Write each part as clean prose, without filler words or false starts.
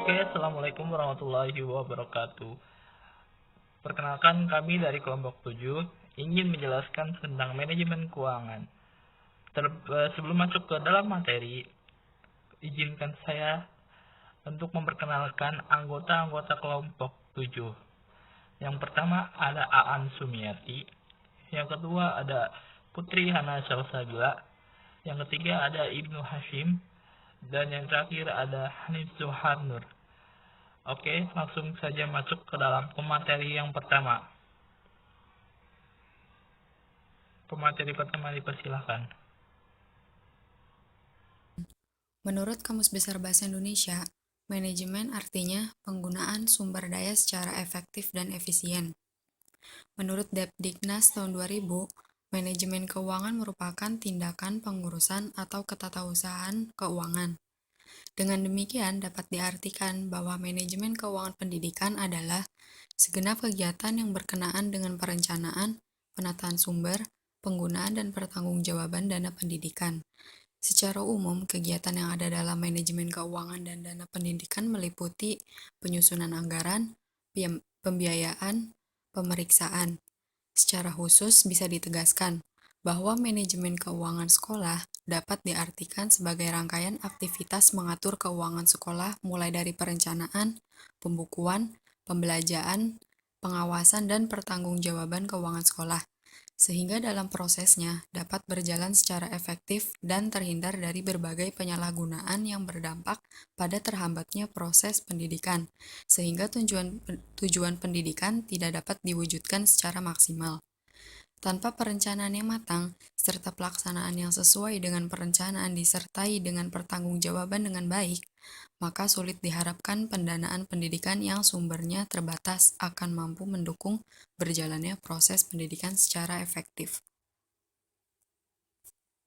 Oke, Assalamualaikum warahmatullahi wabarakatuh. Perkenalkan, kami dari kelompok 7 ingin menjelaskan tentang manajemen keuangan. Sebelum masuk ke dalam materi, izinkan saya untuk memperkenalkan anggota-anggota kelompok 7. Yang pertama ada Aan Sumiati, yang kedua ada Putri Hana Salsabila, yang ketiga ada Ibnu Hashim, dan yang terakhir ada Hanif Zuhar Nur. Oke, langsung saja masuk ke dalam pemateri yang pertama. Pemateri pertama dipersilahkan. Menurut Kamus Besar Bahasa Indonesia, manajemen artinya penggunaan sumber daya secara efektif dan efisien. Menurut Depdiknas tahun 2000, manajemen keuangan merupakan tindakan pengurusan atau ketatausahaan keuangan. Dengan demikian, dapat diartikan bahwa manajemen keuangan pendidikan adalah segenap kegiatan yang berkenaan dengan perencanaan, penataan sumber, penggunaan dan pertanggungjawaban dana pendidikan. Secara umum, kegiatan yang ada dalam manajemen keuangan dan dana pendidikan meliputi penyusunan anggaran, pembiayaan, pemeriksaan. Secara khusus bisa ditegaskan bahwa manajemen keuangan sekolah dapat diartikan sebagai rangkaian aktivitas mengatur keuangan sekolah mulai dari perencanaan, pembukuan, pembelajaran, pengawasan, dan pertanggungjawaban keuangan sekolah, sehingga dalam prosesnya dapat berjalan secara efektif dan terhindar dari berbagai penyalahgunaan yang berdampak pada terhambatnya proses pendidikan, sehingga tujuan pendidikan tidak dapat diwujudkan secara maksimal. Tanpa perencanaan yang matang, serta pelaksanaan yang sesuai dengan perencanaan disertai dengan pertanggungjawaban dengan baik, maka sulit diharapkan pendanaan pendidikan yang sumbernya terbatas akan mampu mendukung berjalannya proses pendidikan secara efektif.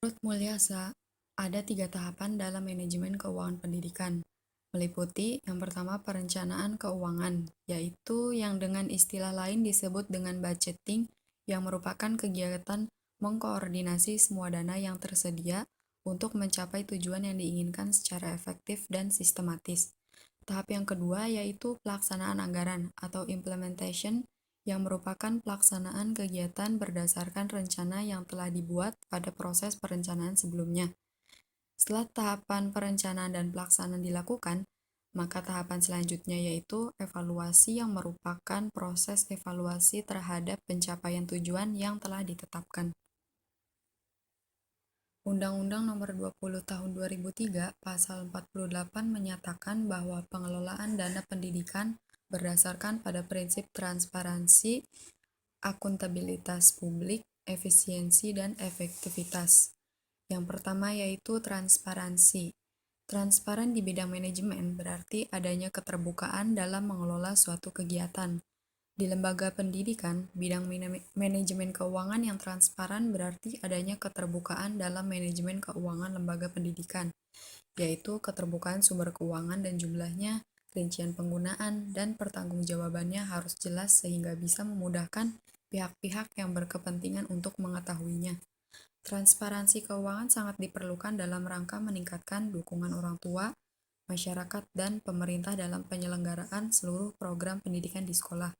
Menurut Mulyasa, ada 3 tahapan dalam manajemen keuangan pendidikan, meliputi yang pertama perencanaan keuangan, yaitu yang dengan istilah lain disebut dengan budgeting, yang merupakan kegiatan mengkoordinasi semua dana yang tersedia untuk mencapai tujuan yang diinginkan secara efektif dan sistematis. Tahap yang kedua yaitu pelaksanaan anggaran atau implementation, yang merupakan pelaksanaan kegiatan berdasarkan rencana yang telah dibuat pada proses perencanaan sebelumnya. Setelah tahapan perencanaan dan pelaksanaan dilakukan, maka tahapan selanjutnya yaitu evaluasi, yang merupakan proses evaluasi terhadap pencapaian tujuan yang telah ditetapkan. Undang-Undang Nomor 20 Tahun 2003 Pasal 48 menyatakan bahwa pengelolaan dana pendidikan berdasarkan pada prinsip transparansi, akuntabilitas publik, efisiensi, dan efektivitas. Yang pertama yaitu transparansi. Transparan di bidang manajemen berarti adanya keterbukaan dalam mengelola suatu kegiatan. Di lembaga pendidikan, bidang manajemen keuangan yang transparan berarti adanya keterbukaan dalam manajemen keuangan lembaga pendidikan, yaitu keterbukaan sumber keuangan dan jumlahnya, rincian penggunaan, dan pertanggungjawabannya harus jelas sehingga bisa memudahkan pihak-pihak yang berkepentingan untuk mengetahuinya. Transparansi keuangan sangat diperlukan dalam rangka meningkatkan dukungan orang tua, masyarakat, dan pemerintah dalam penyelenggaraan seluruh program pendidikan di sekolah.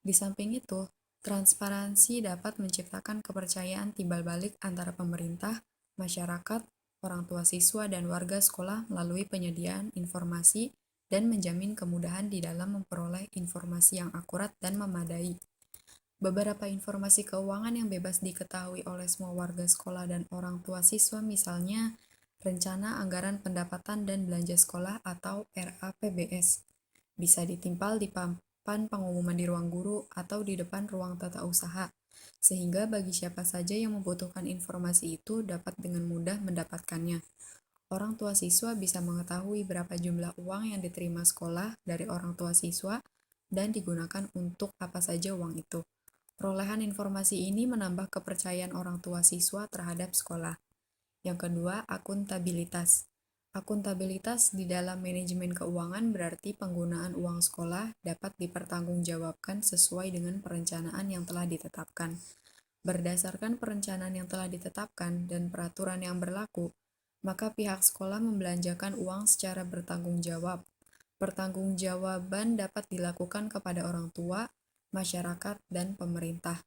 Di samping itu, transparansi dapat menciptakan kepercayaan timbal balik antara pemerintah, masyarakat, orang tua siswa, dan warga sekolah melalui penyediaan informasi dan menjamin kemudahan di dalam memperoleh informasi yang akurat dan memadai. Beberapa informasi keuangan yang bebas diketahui oleh semua warga sekolah dan orang tua siswa, misalnya Rencana Anggaran Pendapatan dan Belanja Sekolah atau RAPBS, bisa ditimpal di papan pengumuman di ruang guru atau di depan ruang tata usaha, sehingga bagi siapa saja yang membutuhkan informasi itu dapat dengan mudah mendapatkannya. Orang tua siswa bisa mengetahui berapa jumlah uang yang diterima sekolah dari orang tua siswa dan digunakan untuk apa saja uang itu. Perolehan informasi ini menambah kepercayaan orang tua siswa terhadap sekolah. Yang kedua, akuntabilitas. Akuntabilitas di dalam manajemen keuangan berarti penggunaan uang sekolah dapat dipertanggungjawabkan sesuai dengan perencanaan yang telah ditetapkan. Berdasarkan perencanaan yang telah ditetapkan dan peraturan yang berlaku, maka pihak sekolah membelanjakan uang secara bertanggung jawab. Pertanggungjawaban dapat dilakukan kepada orang tua, masyarakat, dan pemerintah.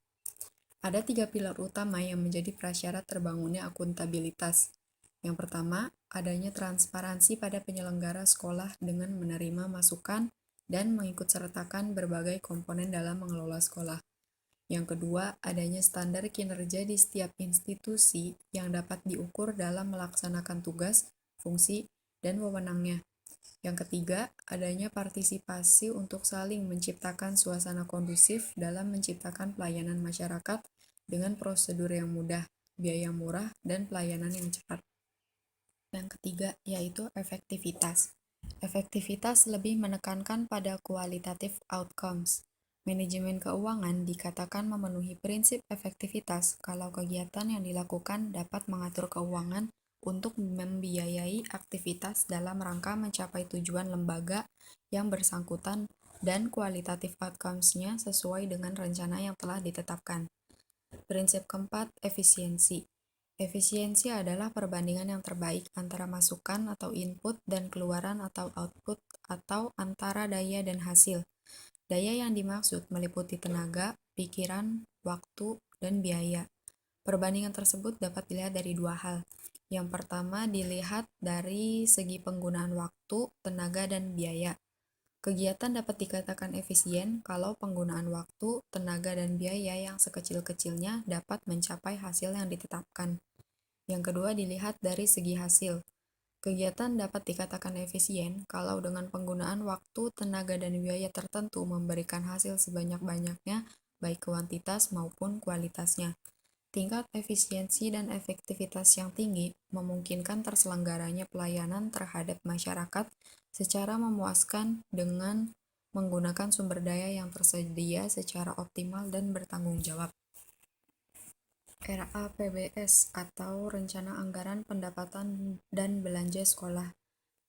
Ada 3 pilar utama yang menjadi prasyarat terbangunnya akuntabilitas. Yang pertama, adanya transparansi pada penyelenggara sekolah dengan menerima masukan dan mengikutsertakan berbagai komponen dalam mengelola sekolah. Yang kedua, adanya standar kinerja di setiap institusi yang dapat diukur dalam melaksanakan tugas, fungsi, dan wewenangnya. Yang ketiga, adanya partisipasi untuk saling menciptakan suasana kondusif dalam menciptakan pelayanan masyarakat dengan prosedur yang mudah, biaya murah, dan pelayanan yang cepat. Yang ketiga, yaitu efektivitas. Efektivitas lebih menekankan pada qualitative outcomes. Manajemen keuangan dikatakan memenuhi prinsip efektivitas kalau kegiatan yang dilakukan dapat mengatur keuangan untuk membiayai aktivitas dalam rangka mencapai tujuan lembaga yang bersangkutan dan qualitative outcomes-nya sesuai dengan rencana yang telah ditetapkan. Prinsip keempat, efisiensi. Efisiensi adalah perbandingan yang terbaik antara masukan atau input dan keluaran atau output atau antara daya dan hasil. Daya yang dimaksud meliputi tenaga, pikiran, waktu, dan biaya. Perbandingan tersebut dapat dilihat dari 2 hal. Yang pertama dilihat dari segi penggunaan waktu, tenaga, dan biaya. Kegiatan dapat dikatakan efisien kalau penggunaan waktu, tenaga, dan biaya yang sekecil-kecilnya dapat mencapai hasil yang ditetapkan. Yang kedua dilihat dari segi hasil. Kegiatan dapat dikatakan efisien kalau dengan penggunaan waktu, tenaga, dan biaya tertentu memberikan hasil sebanyak-banyaknya, baik kuantitas maupun kualitasnya. Tingkat efisiensi dan efektivitas yang tinggi memungkinkan terselenggaranya pelayanan terhadap masyarakat secara memuaskan dengan menggunakan sumber daya yang tersedia secara optimal dan bertanggung jawab. RAPBS atau Rencana Anggaran Pendapatan dan Belanja Sekolah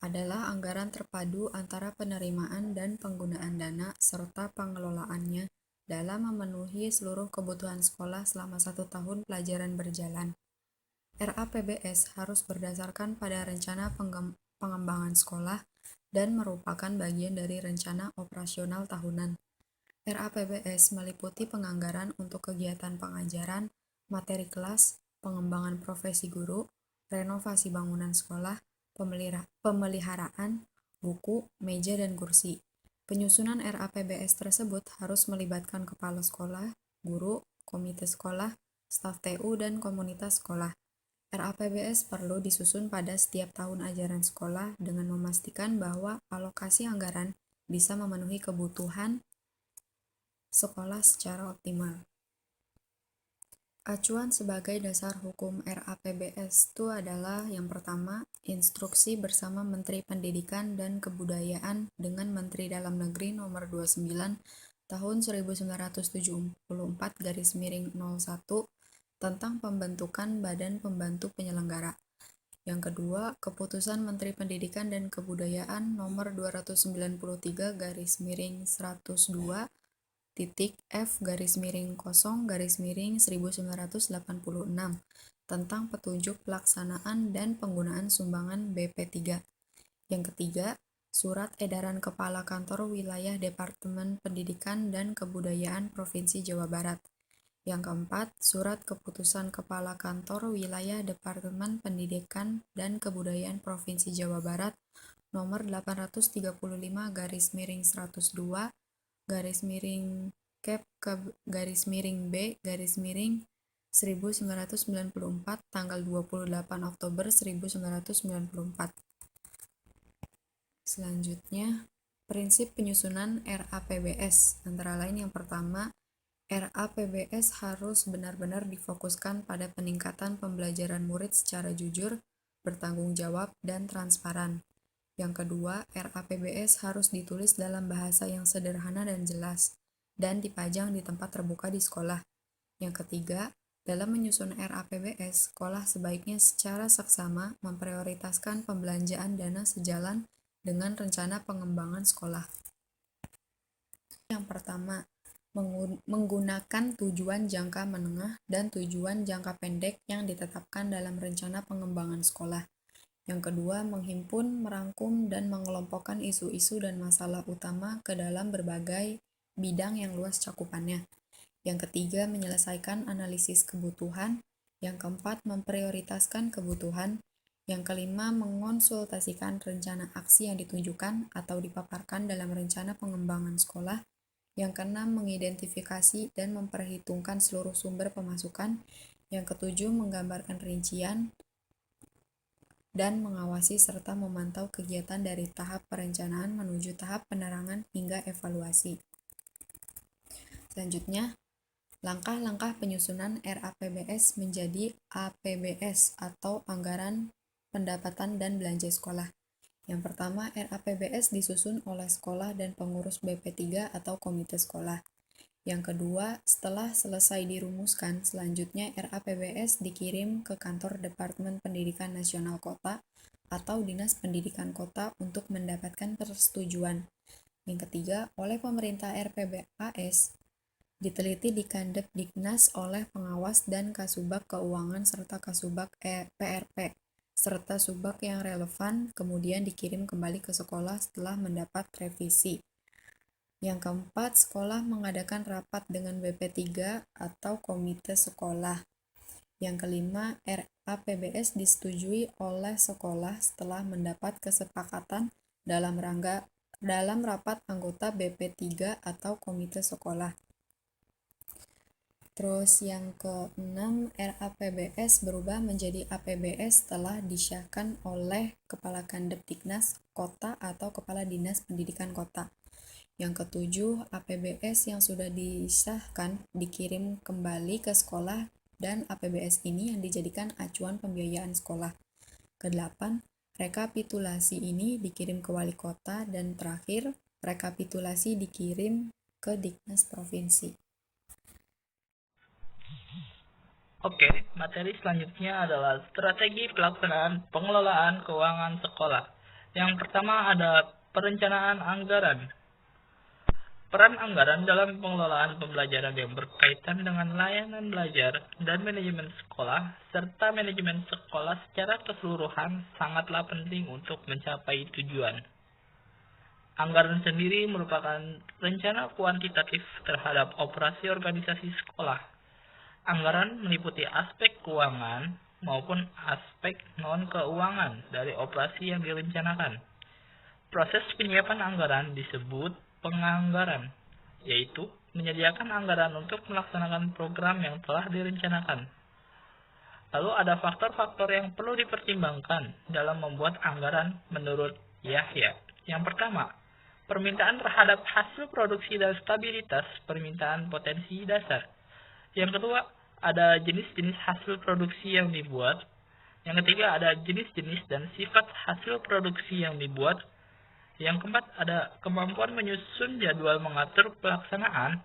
adalah anggaran terpadu antara penerimaan dan penggunaan dana serta pengelolaannya dalam memenuhi seluruh kebutuhan sekolah selama 1 tahun pelajaran berjalan. RAPBS harus berdasarkan pada rencana pengembangan sekolah dan merupakan bagian dari rencana operasional tahunan. RAPBS meliputi penganggaran untuk kegiatan pengajaran, materi kelas, pengembangan profesi guru, renovasi bangunan sekolah, pemeliharaan, buku, meja, dan kursi. Penyusunan RAPBS tersebut harus melibatkan kepala sekolah, guru, komite sekolah, staf TU, dan komunitas sekolah. RAPBS perlu disusun pada setiap tahun ajaran sekolah dengan memastikan bahwa alokasi anggaran bisa memenuhi kebutuhan sekolah secara optimal. Acuan sebagai dasar hukum RAPBS itu adalah yang pertama, instruksi bersama Menteri Pendidikan dan Kebudayaan dengan Menteri Dalam Negeri nomor 29 tahun 1974/01 tentang pembentukan Badan Pembantu Penyelenggara. Yang kedua, Keputusan Menteri Pendidikan dan Kebudayaan nomor 293/102 F/0/1986 tentang petunjuk pelaksanaan dan penggunaan sumbangan BP3. Yang ketiga, Surat Edaran Kepala Kantor Wilayah Departemen Pendidikan dan Kebudayaan Provinsi Jawa Barat. Yang keempat, Surat Keputusan Kepala Kantor Wilayah Departemen Pendidikan dan Kebudayaan Provinsi Jawa Barat nomor 835/102 B/1994 tanggal 28 Oktober 1994. Selanjutnya, prinsip penyusunan RAPBS. Antara lain yang pertama, RAPBS harus benar-benar difokuskan pada peningkatan pembelajaran murid secara jujur, bertanggung jawab, dan transparan. Yang kedua, RAPBS harus ditulis dalam bahasa yang sederhana dan jelas, dan dipajang di tempat terbuka di sekolah. Yang ketiga, dalam menyusun RAPBS, sekolah sebaiknya secara seksama memprioritaskan pembelanjaan dana sejalan dengan rencana pengembangan sekolah. Yang pertama, menggunakan tujuan jangka menengah dan tujuan jangka pendek yang ditetapkan dalam rencana pengembangan sekolah. Yang kedua, menghimpun, merangkum, dan mengelompokkan isu-isu dan masalah utama ke dalam berbagai bidang yang luas cakupannya. Yang ketiga, menyelesaikan analisis kebutuhan. Yang keempat, memprioritaskan kebutuhan. Yang kelima, mengonsultasikan rencana aksi yang ditunjukkan atau dipaparkan dalam rencana pengembangan sekolah. Yang keenam, mengidentifikasi dan memperhitungkan seluruh sumber pemasukan. Yang ketujuh, menggambarkan rincian dan mengawasi serta memantau kegiatan dari tahap perencanaan menuju tahap penerangan hingga evaluasi. Selanjutnya, langkah-langkah penyusunan RAPBS menjadi APBS atau Anggaran Pendapatan dan Belanja Sekolah. Yang pertama, RAPBS disusun oleh sekolah dan pengurus BP3 atau komite sekolah. Yang kedua, setelah selesai dirumuskan, selanjutnya RAPBS dikirim ke kantor Departemen Pendidikan Nasional Kota atau Dinas Pendidikan Kota untuk mendapatkan persetujuan. Yang ketiga, oleh pemerintah RPBAS, diteliti di Kandep-Diknas oleh pengawas dan Kasubag Keuangan serta Kasubag PRP, serta subag yang relevan, kemudian dikirim kembali ke sekolah setelah mendapat revisi. Yang keempat, sekolah mengadakan rapat dengan BP3 atau komite sekolah. Yang kelima, RAPBS disetujui oleh sekolah setelah mendapat kesepakatan dalam rapat anggota BP3 atau komite sekolah. Terus yang keenam, RAPBS berubah menjadi APBS setelah disahkan oleh Kepala Kandep-Diknas Kota atau Kepala Dinas Pendidikan Kota. Yang ketujuh, APBS yang sudah disahkan dikirim kembali ke sekolah dan APBS ini yang dijadikan acuan pembiayaan sekolah. Kedelapan, rekapitulasi ini dikirim ke wali kota dan terakhir, rekapitulasi dikirim ke Diknas Provinsi. Oke, materi selanjutnya adalah strategi pelaksanaan pengelolaan keuangan sekolah. Yang pertama ada perencanaan anggaran. Peran anggaran dalam pengelolaan pembelajaran yang berkaitan dengan layanan belajar dan manajemen sekolah, serta manajemen sekolah secara keseluruhan sangatlah penting untuk mencapai tujuan. Anggaran sendiri merupakan rencana kuantitatif terhadap operasi organisasi sekolah. Anggaran meliputi aspek keuangan maupun aspek non-keuangan dari operasi yang direncanakan. Proses penyiapan anggaran disebut penganggaran, yaitu menyediakan anggaran untuk melaksanakan program yang telah direncanakan. Lalu ada faktor-faktor yang perlu dipertimbangkan dalam membuat anggaran menurut Yahya. Yang pertama, permintaan terhadap hasil produksi dan stabilitas permintaan potensi dasar. Yang kedua, ada jenis-jenis hasil produksi yang dibuat. Yang ketiga, ada jenis-jenis dan sifat hasil produksi yang dibuat. Yang keempat, ada kemampuan menyusun jadwal mengatur pelaksanaan.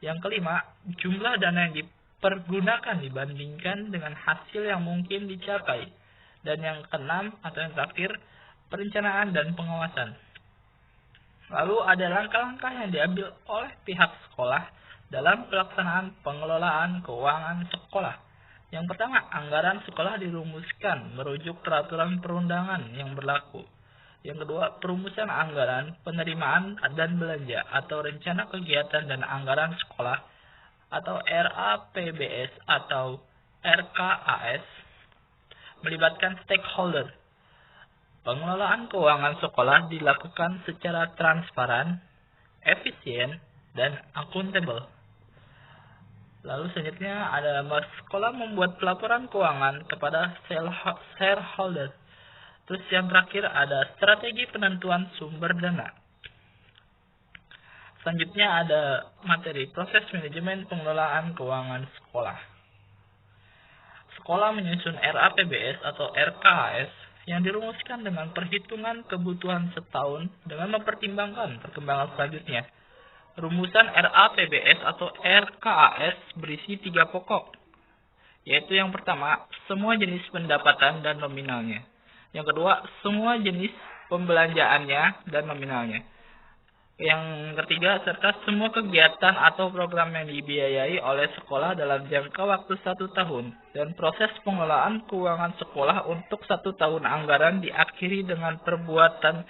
Yang kelima, jumlah dana yang dipergunakan dibandingkan dengan hasil yang mungkin dicapai. Dan yang keenam, atau yang terakhir, perencanaan dan pengawasan. Lalu ada langkah-langkah yang diambil oleh pihak sekolah dalam pelaksanaan pengelolaan keuangan sekolah. Yang pertama, anggaran sekolah dirumuskan merujuk peraturan perundangan yang berlaku. Yang kedua, perumusan anggaran, penerimaan dan belanja atau rencana kegiatan dan anggaran sekolah atau RAPBS atau RKAS melibatkan stakeholder. Pengelolaan keuangan sekolah dilakukan secara transparan, efisien, dan akuntabel. Lalu selanjutnya ada sekolah membuat pelaporan keuangan kepada shareholder. Terus yang terakhir ada strategi penentuan sumber dana. Selanjutnya ada materi proses manajemen pengelolaan keuangan sekolah. Sekolah menyusun RAPBS atau RKAS yang dirumuskan dengan perhitungan kebutuhan setahun dengan mempertimbangkan perkembangan selanjutnya. Rumusan RAPBS atau RKAS berisi 3 pokok, yaitu yang pertama, semua jenis pendapatan dan nominalnya. Yang kedua, semua jenis pembelanjaannya dan nominalnya. Yang ketiga, serta semua kegiatan atau program yang dibiayai oleh sekolah dalam jangka waktu 1 tahun, dan proses pengelolaan keuangan sekolah untuk 1 tahun anggaran diakhiri dengan pembuatan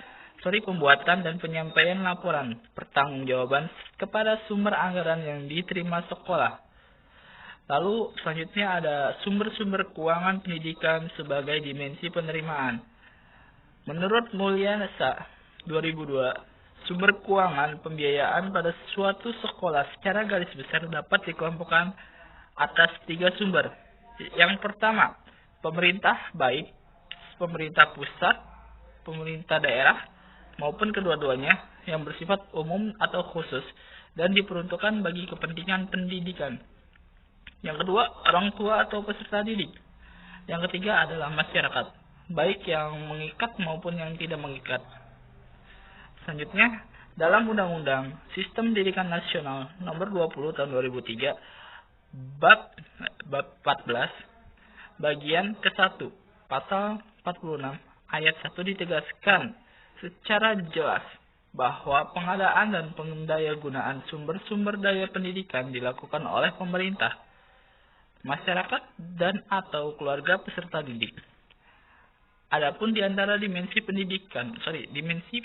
dan penyampaian laporan pertanggungjawaban kepada sumber anggaran yang diterima sekolah. Lalu selanjutnya ada sumber-sumber keuangan pendidikan sebagai dimensi penerimaan. Menurut Mulyanesa 2002, sumber keuangan pembiayaan pada suatu sekolah secara garis besar dapat dikelompokkan atas 3 sumber. Yang pertama, pemerintah baik pemerintah pusat, pemerintah daerah, maupun kedua-duanya yang bersifat umum atau khusus dan diperuntukkan bagi kepentingan pendidikan. Yang kedua, orang tua atau peserta didik. Yang ketiga adalah masyarakat, baik yang mengikat maupun yang tidak mengikat. Selanjutnya, dalam Undang-Undang Sistem Pendidikan Nasional Nomor 20 Tahun 2003, Bab 14, Bagian ke-1, Pasal 46, Ayat 1 ditegaskan secara jelas bahwa pengadaan dan pendayagunaan sumber-sumber daya pendidikan dilakukan oleh pemerintah, masyarakat, dan atau keluarga peserta didik. Adapun di antara dimensi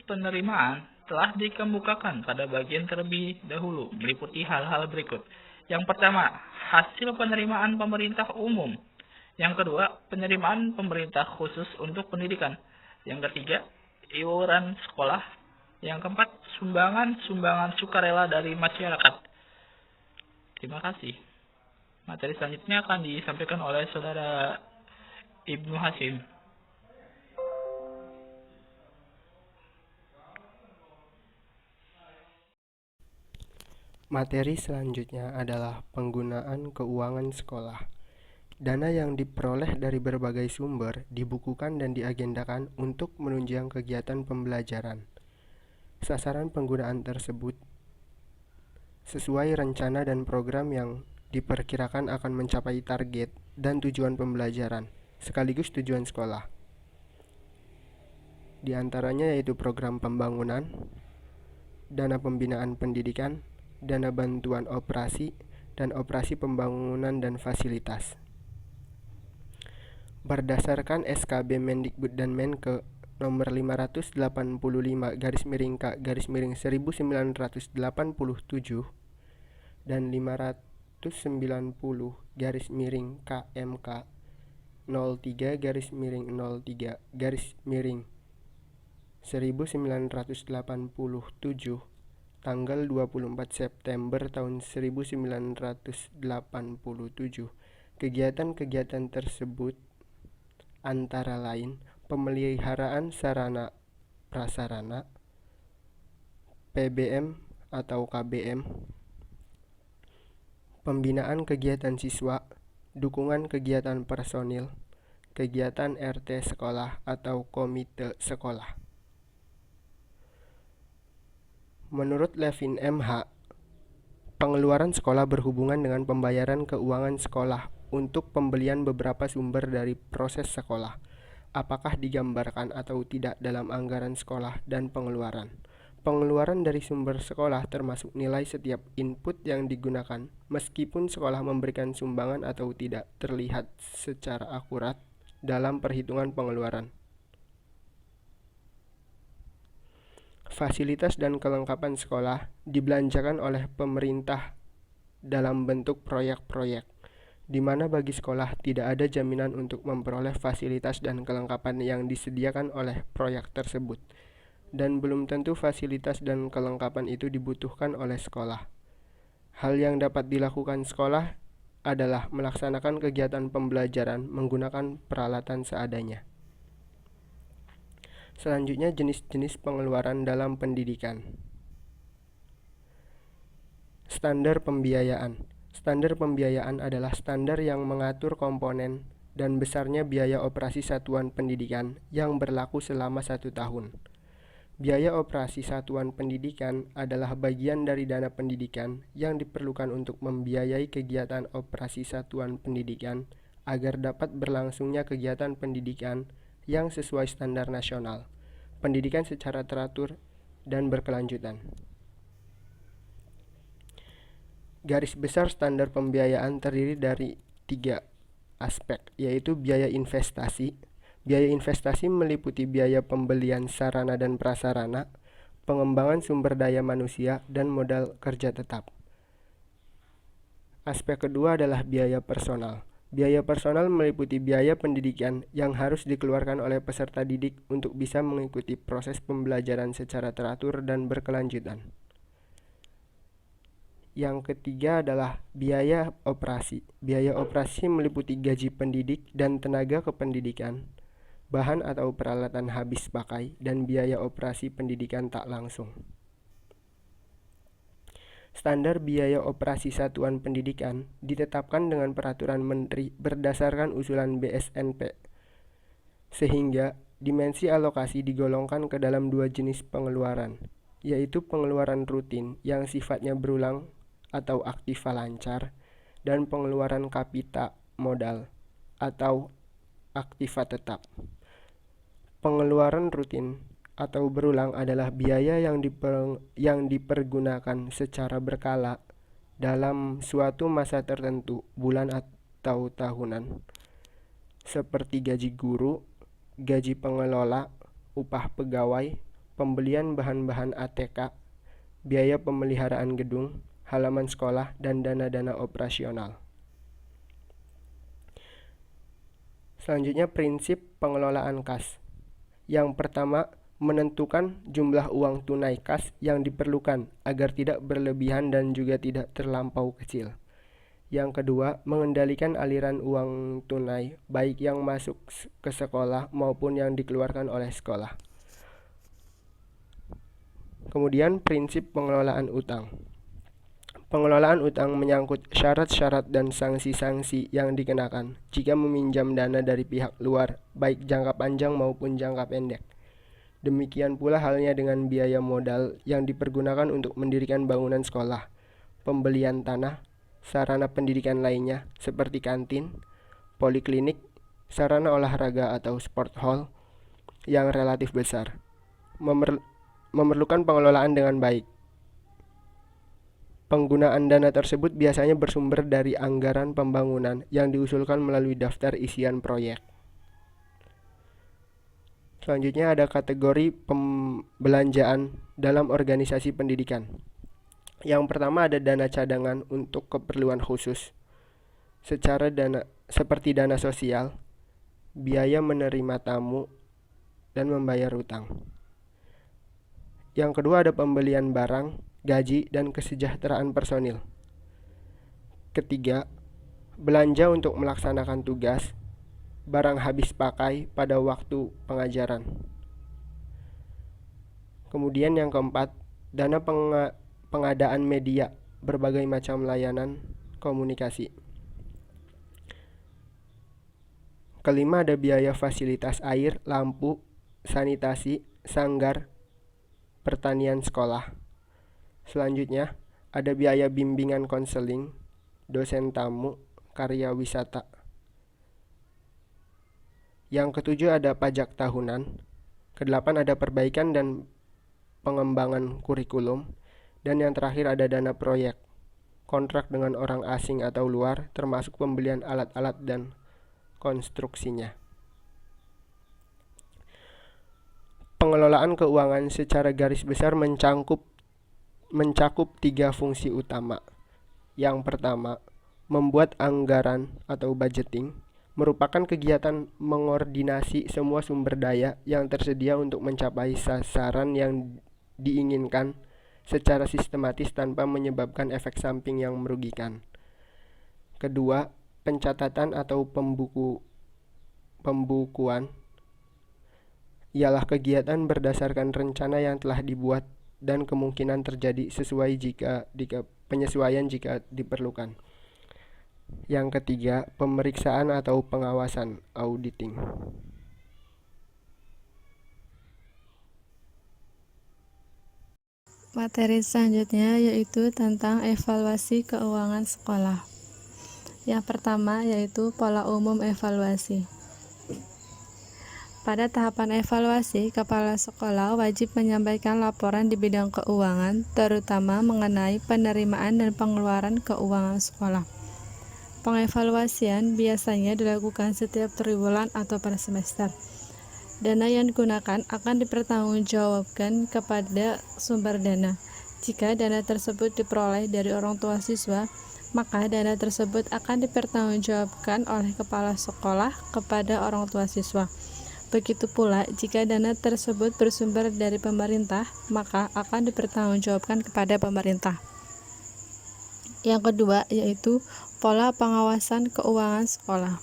penerimaan telah dikemukakan pada bagian terlebih dahulu, meliputi hal-hal berikut. Yang pertama, hasil penerimaan pemerintah umum. Yang kedua, penerimaan pemerintah khusus untuk pendidikan. Yang ketiga, iuran sekolah. Yang keempat, sumbangan sukarela dari masyarakat. Terima kasih. Materi selanjutnya akan disampaikan oleh Saudara Ibnu Hasim. Materi selanjutnya adalah penggunaan keuangan sekolah. Dana yang diperoleh dari berbagai sumber dibukukan dan diagendakan untuk menunjang kegiatan pembelajaran. Sasaran penggunaan tersebut sesuai rencana dan program yang diperkirakan akan mencapai target dan tujuan pembelajaran, sekaligus tujuan sekolah. Di antaranya yaitu program pembangunan, dana pembinaan pendidikan, dana bantuan operasi, dan operasi pembangunan dan fasilitas. Berdasarkan SKB Mendikbud dan Menke nomor 585-K-1987 dan 590-KMK 03-MK-1987 tanggal 24 September tahun 1987. Kegiatan-kegiatan tersebut antara lain pemeliharaan sarana prasarana, PBM atau KBM, pembinaan kegiatan siswa, dukungan kegiatan personil, kegiatan RT sekolah atau komite sekolah. Menurut Levin MH, pengeluaran sekolah berhubungan dengan pembayaran keuangan sekolah untuk pembelian beberapa sumber dari proses sekolah, apakah digambarkan atau tidak dalam anggaran sekolah dan pengeluaran. Pengeluaran dari sumber sekolah termasuk nilai setiap input yang digunakan, meskipun sekolah memberikan sumbangan atau tidak terlihat secara akurat dalam perhitungan pengeluaran. Fasilitas dan kelengkapan sekolah dibelanjakan oleh pemerintah dalam bentuk proyek-proyek, di mana bagi sekolah tidak ada jaminan untuk memperoleh fasilitas dan kelengkapan yang disediakan oleh proyek tersebut, dan belum tentu fasilitas dan kelengkapan itu dibutuhkan oleh sekolah. Hal yang dapat dilakukan sekolah adalah melaksanakan kegiatan pembelajaran menggunakan peralatan seadanya. Selanjutnya, jenis-jenis pengeluaran dalam pendidikan. Standar pembiayaan. Standar pembiayaan adalah standar yang mengatur komponen dan besarnya biaya operasi satuan pendidikan yang berlaku selama 1 tahun. Biaya operasi satuan pendidikan adalah bagian dari dana pendidikan yang diperlukan untuk membiayai kegiatan operasi satuan pendidikan agar dapat berlangsungnya kegiatan pendidikan yang sesuai standar nasional, pendidikan secara teratur dan berkelanjutan. Garis besar standar pembiayaan terdiri dari 3 aspek, yaitu biaya investasi. Biaya investasi meliputi biaya pembelian sarana dan prasarana, pengembangan sumber daya manusia, dan modal kerja tetap. Aspek kedua adalah biaya personal. Biaya personal meliputi biaya pendidikan yang harus dikeluarkan oleh peserta didik untuk bisa mengikuti proses pembelajaran secara teratur dan berkelanjutan. Yang ketiga adalah biaya operasi. Biaya operasi meliputi gaji pendidik dan tenaga kependidikan, bahan atau peralatan habis pakai, dan biaya operasi pendidikan tak langsung. Standar biaya operasi satuan pendidikan ditetapkan dengan peraturan menteri berdasarkan usulan BSNP, sehingga dimensi alokasi digolongkan ke dalam 2 jenis pengeluaran, yaitu pengeluaran rutin yang sifatnya berulang atau aktiva lancar, dan pengeluaran kapita modal atau aktiva tetap. Pengeluaran rutin atau berulang adalah biaya yang dipergunakan secara berkala dalam suatu masa tertentu, bulan atau tahunan, seperti gaji guru, gaji pengelola, upah pegawai, pembelian bahan-bahan ATK, biaya pemeliharaan gedung, halaman sekolah, dan dana-dana operasional. Selanjutnya, prinsip pengelolaan kas. Yang pertama, menentukan jumlah uang tunai kas yang diperlukan agar tidak berlebihan dan juga tidak terlampau kecil. Yang kedua, mengendalikan aliran uang tunai baik yang masuk ke sekolah maupun yang dikeluarkan oleh sekolah. Kemudian, prinsip pengelolaan utang. Pengelolaan utang menyangkut syarat-syarat dan sanksi-sanksi yang dikenakan jika meminjam dana dari pihak luar, baik jangka panjang maupun jangka pendek. Demikian pula halnya dengan biaya modal yang dipergunakan untuk mendirikan bangunan sekolah, pembelian tanah, sarana pendidikan lainnya seperti kantin, poliklinik, sarana olahraga atau sport hall yang relatif besar, memerlukan pengelolaan dengan baik. Penggunaan dana tersebut biasanya bersumber dari anggaran pembangunan yang diusulkan melalui daftar isian proyek. Selanjutnya ada kategori pembelanjaan dalam organisasi pendidikan. Yang pertama ada dana cadangan untuk keperluan khusus, seperti dana sosial, biaya menerima tamu, dan membayar utang. Yang kedua ada pembelian barang, gaji, dan kesejahteraan personil. Ketiga, belanja untuk melaksanakan tugas, barang habis pakai pada waktu pengajaran. Kemudian yang keempat, dana pengadaan media, berbagai macam layanan komunikasi. Kelima ada biaya fasilitas air, lampu, sanitasi, sanggar, pertanian sekolah. Selanjutnya, ada biaya bimbingan konseling, dosen tamu, karya wisata. Yang ketujuh ada pajak tahunan. Kedelapan ada perbaikan dan pengembangan kurikulum. Dan yang terakhir ada dana proyek, kontrak dengan orang asing atau luar, termasuk pembelian alat-alat dan konstruksinya. Pengelolaan keuangan secara garis besar mencakup 3 fungsi utama. Yang pertama, membuat anggaran atau budgeting, merupakan kegiatan mengordinasi semua sumber daya yang tersedia untuk mencapai sasaran yang diinginkan secara sistematis tanpa menyebabkan efek samping yang merugikan. Kedua, pencatatan atau pembukuan ialah kegiatan berdasarkan rencana yang telah dibuat dan kemungkinan terjadi penyesuaian jika diperlukan. Yang ketiga, pemeriksaan atau pengawasan, auditing. Materi selanjutnya yaitu tentang evaluasi keuangan sekolah. Yang pertama yaitu pola umum evaluasi. Pada tahapan evaluasi, kepala sekolah wajib menyampaikan laporan di bidang keuangan, terutama mengenai penerimaan dan pengeluaran keuangan sekolah. Pengevaluasian biasanya dilakukan setiap triwulan atau per semester. Dana yang digunakan akan dipertanggungjawabkan kepada sumber dana. Jika dana tersebut diperoleh dari orang tua siswa, maka dana tersebut akan dipertanggungjawabkan oleh kepala sekolah kepada orang tua siswa. Begitu pula, jika dana tersebut bersumber dari pemerintah, maka akan dipertanggungjawabkan kepada pemerintah. Yang kedua, yaitu pola pengawasan keuangan sekolah.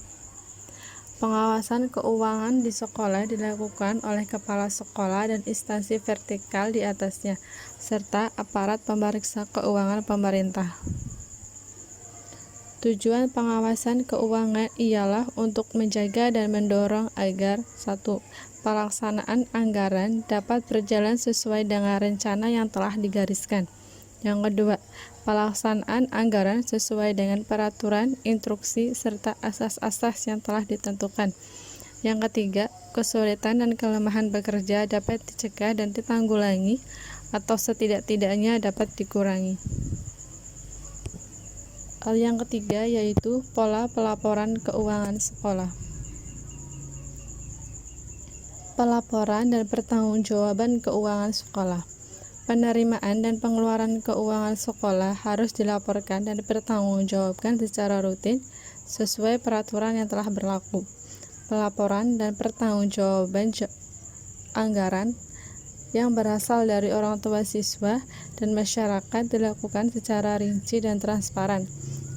Pengawasan keuangan di sekolah dilakukan oleh kepala sekolah dan instansi vertikal di atasnya, serta aparat pemeriksa keuangan pemerintah. Tujuan pengawasan keuangan ialah untuk menjaga dan mendorong agar 1. Pelaksanaan anggaran dapat berjalan sesuai dengan rencana yang telah digariskan. Yang kedua, pelaksanaan anggaran sesuai dengan peraturan, instruksi, serta asas-asas yang telah ditentukan. Yang ketiga, kesulitan dan kelemahan bekerja dapat dicegah dan ditanggulangi atau setidak-tidaknya dapat dikurangi. Yang ketiga yaitu pola pelaporan keuangan sekolah. Pelaporan dan pertanggungjawaban keuangan sekolah. Penerimaan dan pengeluaran keuangan sekolah harus dilaporkan dan dipertanggungjawabkan secara rutin sesuai peraturan yang telah berlaku. Pelaporan dan pertanggungjawaban anggaran yang berasal dari orang tua siswa dan masyarakat dilakukan secara rinci dan transparan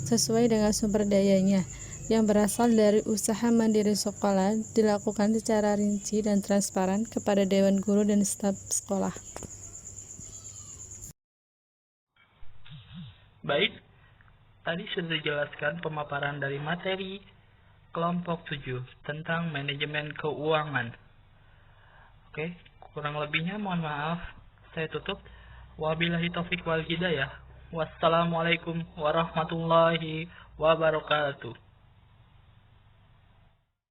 sesuai dengan sumber dayanya. Yang berasal dari usaha mandiri sekolah dilakukan secara rinci dan transparan kepada dewan guru dan staf sekolah. Baik, tadi sudah dijelaskan pemaparan dari materi kelompok 7 tentang manajemen keuangan. Oke, kurang lebihnya mohon maaf. Saya tutup. Wabillahi taufik wal hidayah. Wassalamualaikum warahmatullahi wabarakatuh.